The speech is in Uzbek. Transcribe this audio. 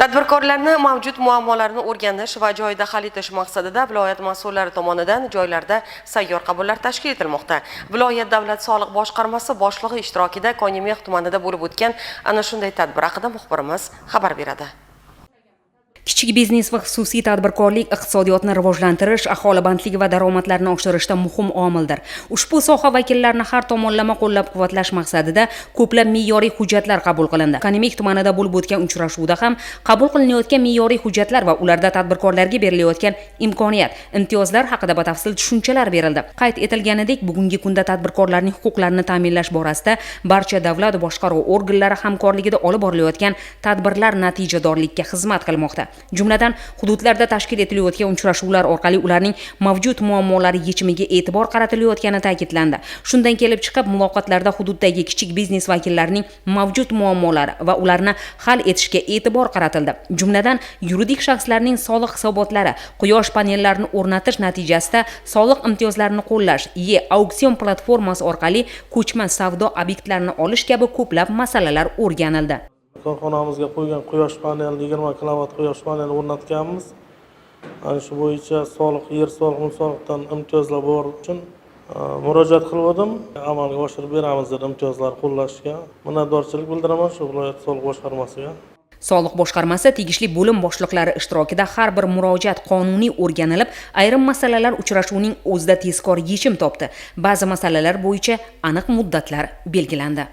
Tadbirkorlarni mavjud muammolarni o'rganish va joyida hal etish maqsadida viloyat mas'ullari tomonidan joylarda sayyor qabullar tashkil etilmoqda. Viloyat davlat soliq boshqarmasi boshlig'i ishtirokida Konimix tumanida bo'lib o'tgan ana shunday tadbir haqida muxbirimiz xabar beradi. Kichik biznes va xususiy tadbirkorlik iqtisodiyotni rivojlantirish, aholi bandligi va daromadlarini oshirishda muhim omildir. Ushbu soha vakillarini har tomonlama qo'llab-quvvatlash maqsadida ko'plab me'yoriy hujjatlar qabul qilindi. Konimix tumanida bo'lib o'tgan uchrashuvda ham qabul qilinayotgan me'yoriy hujjatlar va ularda tadbirkorlarga berilayotgan imkoniyat, imtiyozlar haqida batafsil tushunchalar berildi. Qayd etilganidek, bugungi kunda tadbirkorlarning huquqlarini ta'minlash borasida barcha davlat boshqaruv organlari hamkorligida olib borilayotgan tadbirlar natijadorlikka xizmat qilmoqda. Jumladan, hududlarda tashkil etilayotgan uchrashuvlar orqali ularning mavjud muammolari yechimiga e'tibor qaratilayotgani ta'kidlandi. Shundan kelib chiqib, muloqotlarda hududdagi kichik biznes vakillarining mavjud muammolari va ularni hal etishga e'tibor qaratildi. Jumladan, yuridik shaxslarning soliq hisobotlari, quyosh panellarini o'rnatish natijasida soliq imtiyozlarini qo'llash, auksion platformasi orqali ko'chma savdo obyektlarini olish kabi ko'plab masalalar o'rganildi. Korxonamizga qo'ygan quyosh paneli 20 kilovat quyosh paneli o'rnatganmiz. Ana shu bo'yicha soliq, yer soliq, soliqdan imtiyozlar bor uchun murojaat qildim. Amalga oshirib beramiz deb imtiyozlar qo'llashga minnatdorchilik bildiraman shu viloyat soliq boshqarmasiga. Soliq boshqarmasi tegishli bo'lim boshliqlari ishtirokida har bir murojaat qonuniy o'rganilib, ayrim masalalar uchrashuvning o'zida tezkor yechim topdi. Ba'zi masalalar bo'yicha aniq muddatlar belgilandi.